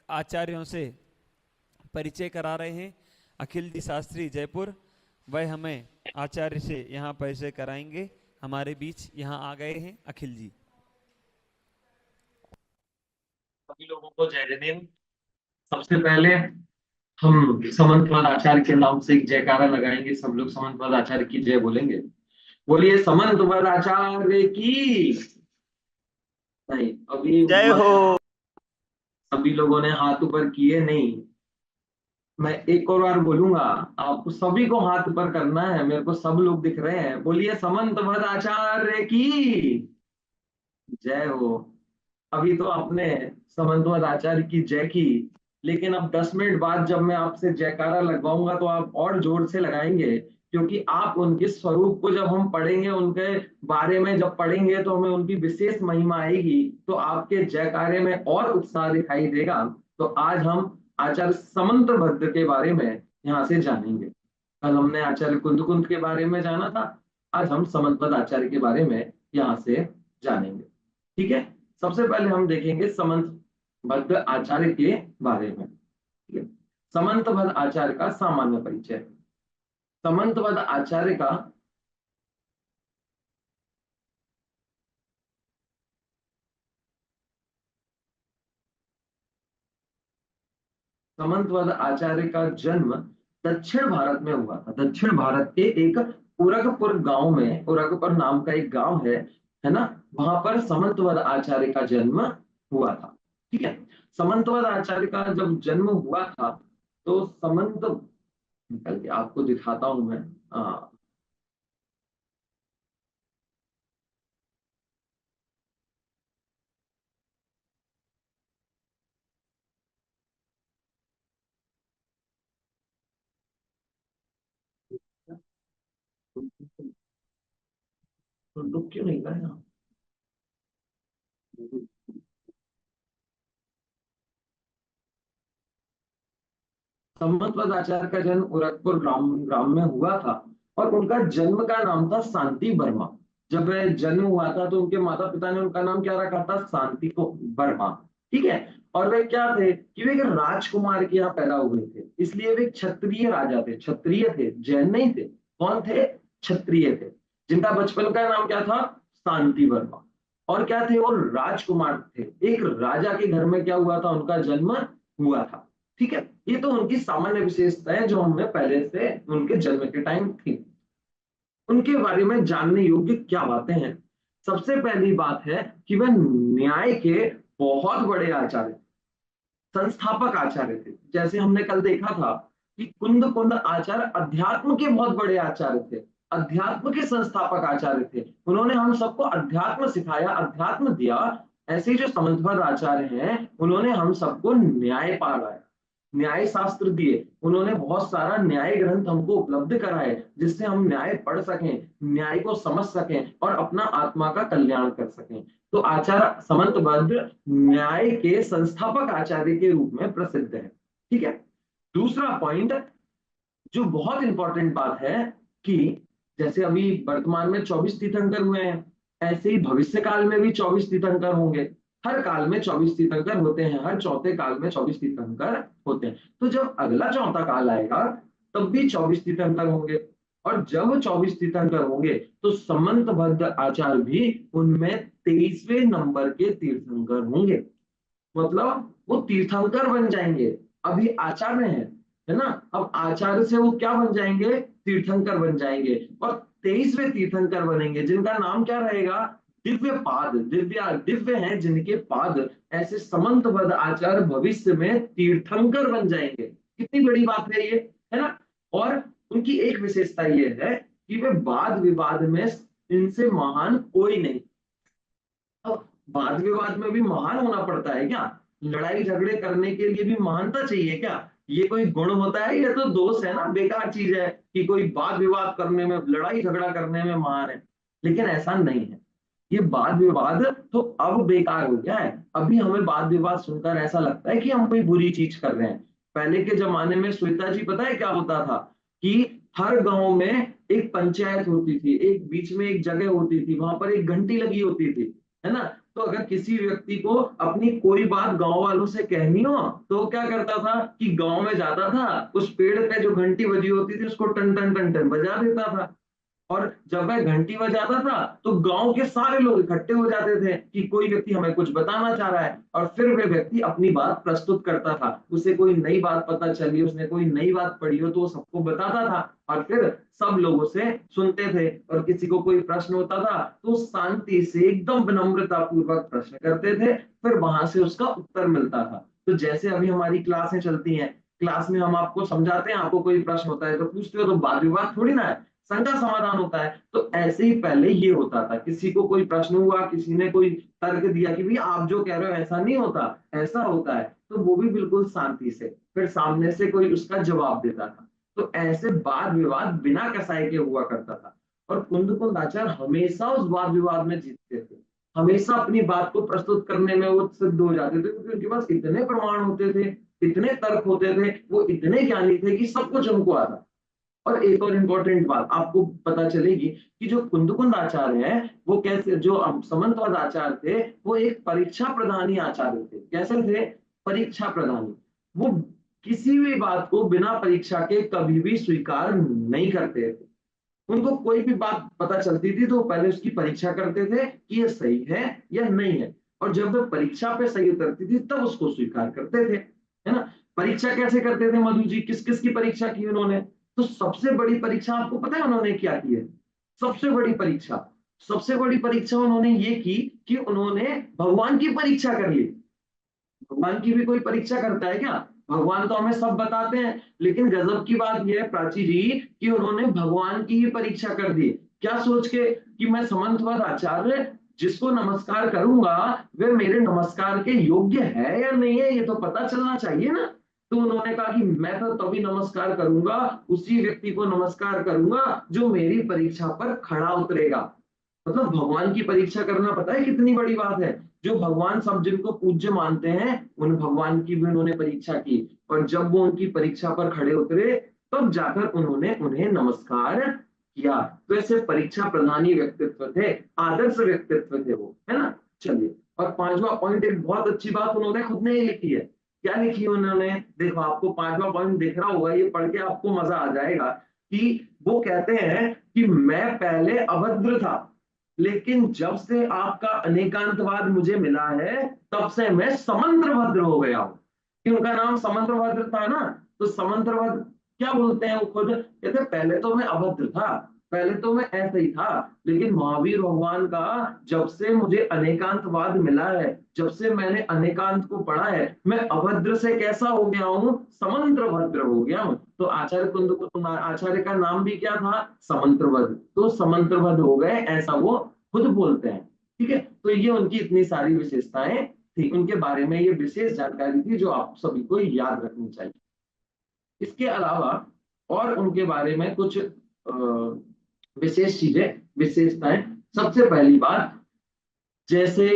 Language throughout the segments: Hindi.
आचार्यों से परिचय करा रहे हैं। अखिल जी शास्त्री जयपुर, वह हमें आचार्य से यहाँ परिचय कराएंगे। हमारे बीच यहाँ आ गए हैं अखिल जी। सभी लोगों को जय जय। सबसे पहले हम समंतपाद आचार्य के नाम से एक जयकारा लगाएंगे। सब लोग समंतपाद आचार्य की जय बोलेंगे। बोलिए समंतपाद आचार्य की। नहीं, अभी जय हो। सभी लोगों ने हाथ ऊपर किए नहीं। मैं एक और बार बोलूंगा। आपको सभी को हाथ ऊपर करना है। मेरे को सब लोग दिख रहे हैं। बोलिए समंतपाद आचार्य की जय हो। अभी तो आपने समन्वय आचार्य की जय की, लेकिन अब 10 मिनट बाद जब मैं आपसे जयकारा लगवाऊंगा तो आप और जोर से लगाएंगे, क्योंकि आप उनके स्वरूप को जब हम पढ़ेंगे, उनके बारे में जब पढ़ेंगे तो हमें उनकी विशेष महिमा आएगी, तो आपके जयकारे में और उत्साह दिखाई देगा। तो आज हम आचार्य समंतभद्र के बारे में यहाँ से जानेंगे। कल हमने आचार्य कुंद के बारे में जाना था। आज हम समंतपद आचार्य के बारे में यहाँ से जानेंगे। ठीक है। सबसे पहले हम देखेंगे समंतभद्र आचार्य के बारे में। ठीक है। समंतभद्र आचार्य का सामान्य परिचय। समंतभद्र आचार्य का समंतभद्र आचार्य का जन्म दक्षिण भारत में हुआ था। दक्षिण भारत के एक उरगपुर गांव में, उरगपुर नाम का एक गांव है ना, वहां पर समंतभद्र आचार्य का जन्म हुआ था। ठीक है। समंतभद्र आचार्य का जब जन्म हुआ था तो समंत निकल के आपको दिखाता हूं मैं। तो रुक क्यों नहीं रहा है? संवतपद आचार्य का जन्म गोरखपुर ग्राम ग्राम में हुआ था, और उनका जन्म का नाम था शांति वर्मा। जब वह जन्म हुआ था तो उनके माता पिता ने उनका नाम क्या रखा था? शांति को वर्मा। ठीक है। और वे क्या थे कि वे एक राजकुमार के यहाँ पैदा हुए थे, इसलिए वे क्षत्रिय राजा थे। क्षत्रिय थे, जैन नहीं थे। कौन थे? क्षत्रिय थे, जिनका बचपन का नाम क्या था? शांति वर्मा। और क्या थे वो? राजकुमार थे। एक राजा के घर में क्या हुआ था? उनका जन्म हुआ था। ठीक है। ये तो उनकी सामान्य विशेषताएं जो हमें पहले से उनके जन्म के टाइम थी। उनके बारे में जानने योग्य क्या बातें हैं? सबसे पहली बात है कि वह न्याय के बहुत बड़े आचार्य, संस्थापक आचार्य थे। जैसे हमने कल देखा था कि कुंद कुंद आचार्य अध्यात्म के बहुत बड़े आचार्य थे, अध्यात्म के संस्थापक आचार्य थे। उन्होंने हम सबको अध्यात्म सिखाया, अध्यात्म दिया। ऐसे जो समंतभद्र आचार्य हैं, उन्होंने हम सबको न्याय पढ़ाया, न्याय शास्त्र दिए। उन्होंने बहुत सारा न्याय ग्रंथ हमको उपलब्ध कराए, जिससे हम न्याय पढ़ सकें, न्याय को समझ सकें और अपना आत्मा का कल्याण कर सकें। तो आचार्य समंतभद्र न्याय के संस्थापक आचार्य के रूप में प्रसिद्ध है। ठीक है। दूसरा पॉइंट जो बहुत इंपॉर्टेंट बात है कि जैसे अभी वर्तमान में 24 तीर्थंकर हुए हैं, ऐसे ही भविष्य काल में भी 24 तीर्थंकर होंगे। हर काल में 24 तीर्थंकर होते हैं, हर चौथे काल में 24 तीर्थंकर होते हैं। तो जब अगला चौथा काल आएगा तब भी 24 तीर्थंकर होंगे, और जब 24 तीर्थंकर होंगे तो समंतभद्र आचार्य भी उनमें 23वें नंबर के तीर्थंकर होंगे। मतलब वो तीर्थंकर बन जाएंगे। अभी आचार्य है ना, अब आचार्य से वो क्या बन जाएंगे? तीर्थंकर बन जाएंगे, और 23वें तीर्थंकर बनेंगे, जिनका नाम क्या रहेगा? दिव्य पाद। दिव्य हैं जिनके पाद, ऐसे समंतभद्र आचार्य भविष्य में तीर्थंकर बन जाएंगे। कितनी बड़ी बात है ये, है ना। और उनकी एक विशेषता ये है कि वे वाद विवाद में इनसे महान कोई नहीं। अब वाद विवाद में भी महान होना पड़ता है क्या? लड़ाई झगड़े करने के लिए भी महानता चाहिए क्या? ये कोई गुण होता है? ये तो दोष है ना, बेकार चीज है कि कोई वाद विवाद करने में, लड़ाई झगड़ा करने में महान है। लेकिन ऐसा नहीं है। ये वाद विवाद तो अब बेकार हो गया है। अभी हमें वाद विवाद सुनकर ऐसा लगता है कि हम कोई बुरी चीज कर रहे हैं। पहले के जमाने में श्वेता जी पता है क्या होता था? कि हर गांव में एक पंचायत होती थी, एक बीच में एक जगह होती थी, वहां पर एक घंटी लगी होती थी, है ना। तो अगर किसी व्यक्ति को अपनी कोई बात गांव वालों से कहनी हो तो वो क्या करता था कि गांव में जाता था, उस पेड़ पे जो घंटी बजी होती थी उसको टन टन टन टन बजा देता था। और जब वह घंटी बजाता था तो गांव के सारे लोग इकट्ठे हो जाते थे कि कोई व्यक्ति हमें कुछ बताना चाह रहा है, और फिर वह व्यक्ति अपनी बात प्रस्तुत करता था। उसे कोई नई बात पता चली, उसने कोई नई बात पढ़ी हो तो वो सबको बताता था, और फिर सब लोगों से सुनते थे। और किसी को कोई प्रश्न होता था तो शांति से एकदम विनम्रता पूर्वक प्रश्न करते थे, फिर वहां से उसका उत्तर मिलता था। तो जैसे अभी हमारी क्लासें चलती हैं, क्लास में हम आपको समझाते हैं, आपको कोई प्रश्न होता है तो पूछते हो, तो वाद विवाद थोड़ी ना है, संका समाधान होता है। तो ऐसे ही पहले ये होता था, किसी को कोई प्रश्न हुआ, किसी ने कोई तर्क दिया कि भाई आप जो कह रहे हो ऐसा नहीं होता, ऐसा होता है, तो वो भी बिल्कुल शांति से फिर सामने से कोई उसका जवाब देता था। तो ऐसे वाद विवाद बिना कसाई के हुआ करता था। और कुंद कुंद आचार्य हमेशा उस वाद विवाद में जीतते थे, हमेशा अपनी बात को प्रस्तुत करने में वो सिद्ध हो जाते थे, क्योंकि उनके पास इतने प्रमाण होते थे, इतने तर्क होते थे, वो इतने ज्ञानी थे कि सब कुछ उनको आता। और एक और इम्पोर्टेंट बात आपको पता चलेगी कि जो कुंद आचार्य हैं वो कैसे, जो समंतवाद आचार्य थे वो एक परीक्षा प्रधानी आचार्य थे। कैसे थे? परीक्षा प्रधानी। वो किसी भी बात को बिना परीक्षा के कभी भी स्वीकार नहीं करते थे। उनको कोई भी बात पता चलती थी तो पहले उसकी परीक्षा करते थे कि ये सही है या नहीं है, और जब वो परीक्षा पे सही उतरती थी तब उसको स्वीकार करते थे, है ना। परीक्षा कैसे करते थे मधु जी? किस किस की परीक्षा की उन्होंने? तो सबसे बड़ी परीक्षा आपको पता है उन्होंने क्या की है? सबसे बड़ी परीक्षा, सबसे बड़ी परीक्षा उन्होंने ये की कि उन्होंने भगवान की परीक्षा कर ली। भगवान की भी कोई परीक्षा करता है क्या? भगवान तो हमें सब बताते हैं, लेकिन गजब की बात यह है प्राची जी कि उन्होंने भगवान की ही परीक्षा कर दी। क्या सोच के कि मैं समंतवत आचार्य जिसको नमस्कार करूंगा वे मेरे नमस्कार के योग्य है या नहीं है, ये तो पता चलना चाहिए ना। तो उन्होंने कहा कि मैं तो तभी नमस्कार करूंगा, उसी व्यक्ति को नमस्कार करूंगा जो मेरी परीक्षा पर खड़ा उतरेगा। मतलब भगवान की परीक्षा करना पता है कितनी बड़ी बात है। जो भगवान सब जिनको पूज्य मानते हैं उन भगवान की भी उन्होंने परीक्षा की, और जब वो उनकी परीक्षा पर खड़े उतरे तब जाकर उन्होंने उन्हें नमस्कार किया। तो ऐसे परीक्षा प्रधानी व्यक्तित्व थे, आदर्श व्यक्तित्व थे वो, है ना। चलिए, और पांचवा पॉइंट, एक बहुत अच्छी बात उन्होंने खुद ने ही लिखी है। क्या लिखी है उन्होंने? देखो, आपको पांचवा पॉइंट दिख रहा होगा, ये पढ़ के आपको मजा आ जाएगा कि वो कहते हैं कि मैं पहले अभद्र था, लेकिन जब से आपका अनेकांतवाद मुझे मिला है तब से मैं समंत्रभद्र हो गया हूं। कि उनका नाम समंत्रभद्र था ना, तो समंत्रभद्र क्या बोलते हैं वो खुद? कहते पहले तो मैं अभद्र था, पहले तो मैं ऐसा ही था, लेकिन महावीर भगवान का जब से मुझे अनेकांतवाद मिला है, जब से मैंने अनेकांत को पढ़ा है, मैं अभद्र से कैसा हो गया हूं? समंत्रभद्र हो गया हूं। तो आचार्य कुंद आचार्य का नाम भी क्या था? समंत्रभद्र। तो समंत्रभद्र हो गए, ऐसा वो खुद बोलते हैं। ठीक है, तो ये उनकी इतनी सारी विशेषताएं थी, उनके बारे में ये विशेष जानकारी थी जो आप सभी को याद रखनी चाहिए। इसके अलावा और उनके बारे में कुछ विशेष चीजें, विशेषताएं। सबसे पहली बात, जैसे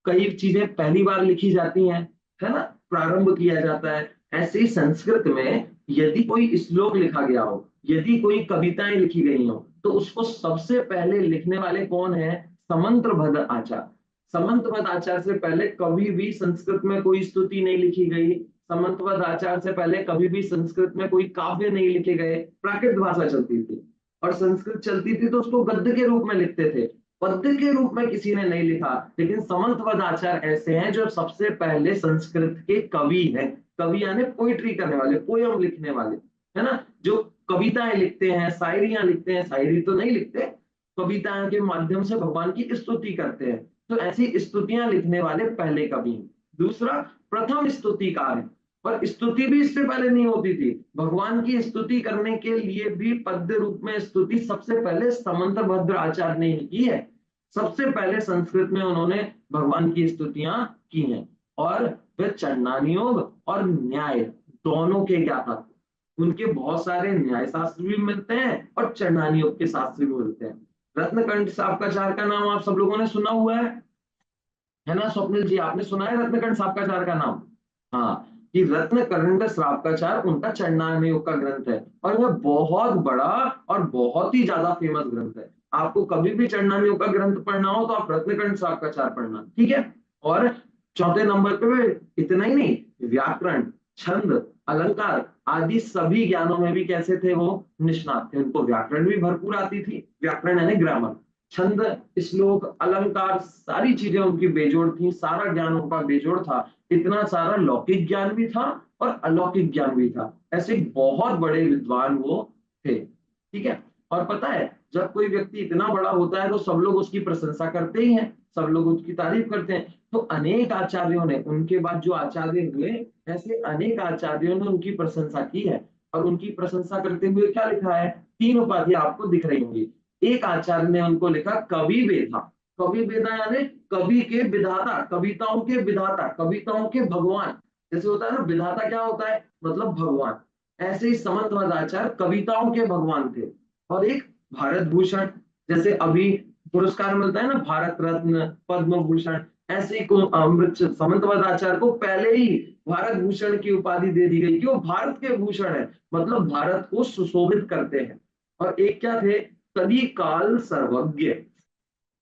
कई चीजें पहली बार लिखी जाती हैं, है ना, प्रारंभ किया जाता है, ऐसे ही संस्कृत में यदि कोई श्लोक लिखा गया हो, यदि कोई कविताएं लिखी गई हो, तो उसको सबसे पहले लिखने वाले कौन है? समंत्रभद्र आचार्य। समंत्रभद्र आचार्य से पहले कभी भी संस्कृत में कोई स्तुति नहीं लिखी गई, समंत्रभद्र आचार्य से पहले कभी भी संस्कृत में कोई काव्य नहीं लिखे गए। प्राकृत भाषा चलती थी, और संस्कृत चलती थी तो उसको गद्य के रूप में लिखते थे, पद्य के रूप में किसी ने नहीं लिखा। लेकिन समंतवद आचार्य ऐसे हैं जो सबसे पहले संस्कृत के कवि हैं। कवि यानी पोइट्री करने वाले, पोयम लिखने वाले, है ना, जो कविताएं लिखते हैं, शायरियां लिखते हैं, शायरी तो नहीं लिखते, कविताओं के माध्यम से भगवान की स्तुति करते हैं। तो ऐसी स्तुतियां लिखने वाले पहले कवि हैं। दूसरा, प्रथम स्तुतिकार है, और स्तुति भी इससे पहले नहीं होती थी। भगवान की स्तुति करने के लिए भी पद्य रूप में स्तुति सबसे पहले समंतभद्र आचार्य ने की है। सबसे पहले संस्कृत में उन्होंने भगवान की स्तुतियां की हैं, और वे चंडानियोग और न्याय दोनों के ज्ञाता थे। उनके बहुत सारे न्याय शास्त्र भी मिलते हैं और चंडानियोग के शास्त्र भी मिलते हैं। रत्नकंठ सापकाचार्य का नाम आप सब लोगों ने सुना हुआ है ना। स्वप्निल जी, आपने सुना है रत्नकंठ सापकाचार्य का नाम? हाँ, कि रत्नकंठ श्रावकाचार उनका चंडालयोग का ग्रंथ है, और वह बहुत बड़ा और बहुत ही ज्यादा फेमस ग्रंथ है। आपको कभी भी चंडालियों का ग्रंथ पढ़ना हो तो आप रत्नकंठ साहब का आचार पढ़ना, ठीक है। और चौथे नंबर पे इतना ही नहीं, व्याकरण, छंद, अलंकार आदि सभी ज्ञानों में भी कैसे थे वो, निष्णात थे। उनको व्याकरण भी भरपूर आती थी, व्याकरण यानी ग्रामर, छंद, श्लोक, अलंकार सारी चीजें उनकी बेजोड़ थी, सारा ज्ञान उनका बेजोड़ था। इतना सारा लौकिक ज्ञान भी था और अलौकिक ज्ञान भी था। ऐसे बहुत बड़े विद्वान वो थे, ठीक है। और पता है, जब कोई व्यक्ति इतना बड़ा होता है तो सब लोग उसकी प्रशंसा करते ही हैं, सब लोग उसकी तारीफ करते हैं। तो अनेक आचार्यों ने, उनके बाद जो आचार्य हुए, ऐसे अनेक आचार्यों ने उनकी प्रशंसा की है। और उनकी प्रशंसा करते हुए क्या लिखा है, 3 उपाधियां आपको दिख रही होंगी। एक आचार्य ने उनको लिखा कवि वेधा। कवि वेधा यानी कवि के विधाता, कविताओं के विधाता, कविताओं के भगवान। जैसे होता है ना, विधाता क्या होता है, मतलब भगवान। ऐसे ही समंतवादाचार्य कविताओं के भगवान थे। और एक भारत भूषण, जैसे अभी पुरस्कार मिलता है ना, भारत रत्न, पद्म भूषण, ऐसे ही को अमृत समंतवादाचार्य को पहले ही भारत भूषण की उपाधि दे दी गई कि वो भारत के भूषण है, मतलब भारत को सुशोभित करते हैं। और एक क्या थे, कलिकाल सर्वज्ञ।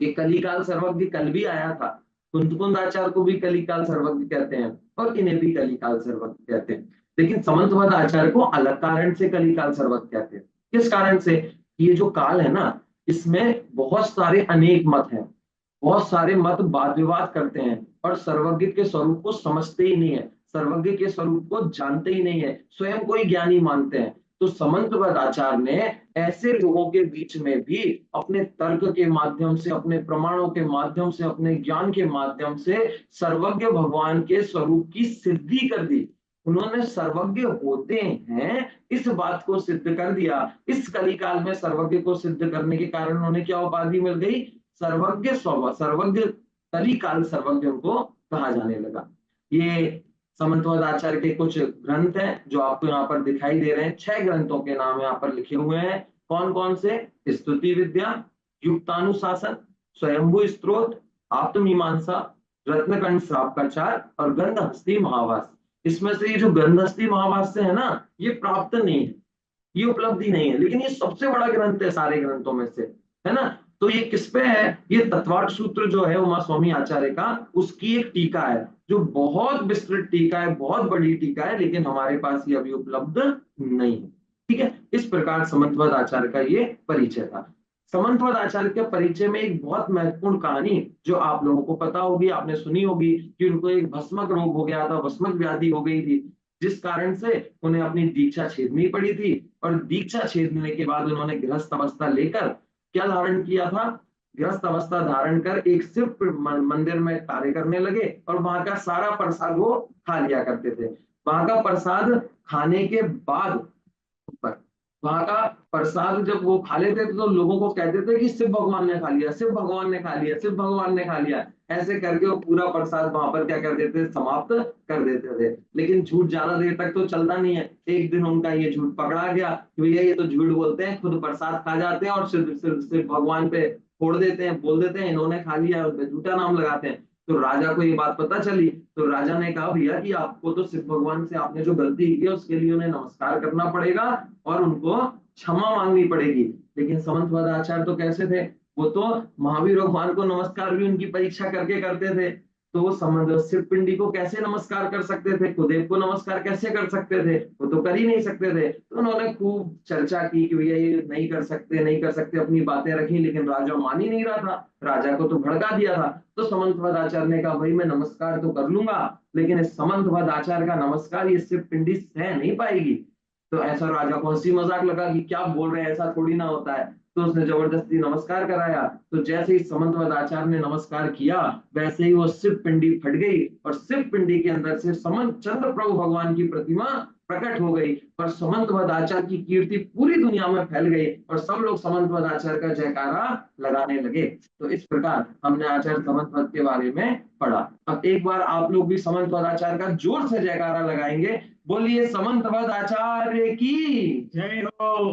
ये कलिकाल सर्वज्ञ कल भी आया था। कुंद आचार्य को भी कलिकाल सर्वज्ञ कहते हैं और इन्हें भी कलिकाल सर्वज्ञ कहते हैं। लेकिन समंतवत आचार्य को अलग कारण से कलिकाल सर्वज्ञ कहते हैं। किस कारण से, ये जो काल है ना, इसमें बहुत सारे अनेक मत हैं, बहुत सारे मत वाद विवाद करते हैं और सर्वज्ञ के स्वरूप को समझते ही नहीं है, सर्वज्ञ के स्वरूप को जानते ही नहीं है, स्वयं को ही ज्ञानी मानते हैं। तो समंतवत आचार्य ने ऐसे लोगों के बीच में भी अपने तर्क के माध्यम से, अपने प्रमाणों के माध्यम से, अपने ज्ञान के माध्यम से सर्वज्ञ भगवान के स्वरूप की सिद्धि कर दी। उन्होंने सर्वज्ञ होते हैं इस बात को सिद्ध कर दिया। इस कलिकाल में सर्वज्ञ को सिद्ध करने के कारण उन्हें क्या उपाधि मिल गई, सर्वज्ञ स्वभाव, सर्वज्ञ कलिकाल सर्वज्ञ उनको कहा जाने लगा। ये समंतवत आचार्य के कुछ ग्रंथ हैं जो आपको यहाँ पर दिखाई दे रहे हैं। 6 ग्रंथों के नाम यहाँ पर लिखे हुए हैं। कौन कौन से, स्तुति विद्या, युक्तानुशासन, स्वयंभू स्त्रोत, आत्ममीमांसा, रत्नकंठ श्रावकाचार और गंधहस्ती महावास। इसमें से ये जो गंधहस्ती महावास से है ना, ये प्राप्त नहीं है, ये उपलब्धि नहीं है, लेकिन ये सबसे बड़ा ग्रंथ है सारे ग्रंथों में से, है ना। तो ये किस पे है, ये तत्वार्थ सूत्र जो है उमा स्वामी आचार्य का, उसकी एक टीका है जो बहुत विस्तृत टीका है, बहुत बड़ी टीका है, लेकिन हमारे पास ये अभी उपलब्ध नहीं है, ठीक है। इस प्रकार समंतवत आचार्य का ये परिचय था। समंतवत आचार्य के परिचय में एक बहुत महत्वपूर्ण कहानी जो आप लोगों को पता होगी, आपने सुनी होगी, कि उनको एक भस्मक रोग हो गया था, भस्मक व्याधि हो गई थी, जिस कारण से उन्हें अपनी दीक्षा छेदनी पड़ी थी। और दीक्षा छेदने के बाद उन्होंने गृहस्थ अवस्था लेकर क्या धारण किया था, गृहस्थ अवस्था धारण कर एक शिव मंदिर में कार्य करने लगे और वहां का सारा प्रसाद वो खा लिया करते थे। वहां का प्रसाद खाने के बाद, वहां का प्रसाद जब वो खा लेते थे तो लोगों को कहते थे कि शिव भगवान ने खा लिया, शिव भगवान ने खा लिया, शिव भगवान ने खा लिया। ऐसे करके वो पूरा प्रसाद वहां पर क्या कर देते थे, समाप्त कर देते थे। लेकिन झूठ ज्यादा देर तक तो चलता नहीं है। एक दिन उनका ये झूठ पकड़ा गया कि भैया ये तो झूठ बोलते हैं, खुद प्रसाद खा जाते हैं और सिर्फ भगवान पे फोड़ देते हैं, बोल देते हैं इन्होंने खा लिया, उन पे झूठा नाम लगाते हैं। तो राजा को ये बात पता चली, तो राजा ने कहा भैया कि आपको तो शिव भगवान से आपने जो गलती की है उसके लिए उन्हें नमस्कार करना पड़ेगा और उनको क्षमा मांगनी पड़ेगी। लेकिन समंतवत आचार्य तो कैसे थे, वो तो महावीर भगवान को नमस्कार भी उनकी परीक्षा करके करते थे। तो वो समंत शिव पिंडी को कैसे नमस्कार कर सकते थे, कुदेव को नमस्कार कैसे कर सकते थे, वो तो कर ही नहीं सकते थे। तो उन्होंने खूब चर्चा की कि भैया ये नहीं कर सकते, नहीं कर सकते, अपनी बातें रखी, लेकिन राजा मान ही नहीं रहा था, राजा को तो भड़का दिया था। तो समंतवत आचार्य ने कहा भाई मैं नमस्कार तो कर लूंगा, लेकिन इस समंतवत आचार्य का नमस्कार ये शिव पिंडी सह नहीं पाएगी। तो ऐसा राजा को हंसी मजाक लगा कि क्या बोल रहे हैं, ऐसा थोड़ी ना होता है। तो उसने जबरदस्ती नमस्कार कराया। तो जैसे ही समंतवत आचार्य ने नमस्कार किया, वैसे ही वो शिव पिंडी फट गई और शिव पिंडी के अंदर से समंत चंद्र प्रभु भगवान की प्रतिमा प्रकट हो गई और समंतवत आचार्य की कीर्ति पूरी दुनिया में फैल गई और सब लोग समंतवत आचार्य का जयकारा लगाने लगे। तो इस प्रकार हमने आचार्य समंतवत के बारे में पढ़ा। अब एक बार आप लोग भी समंतवत आचार्य का जोर से जयकारा लगाएंगे, बोलिए समंतवत आचार्य की जय हो।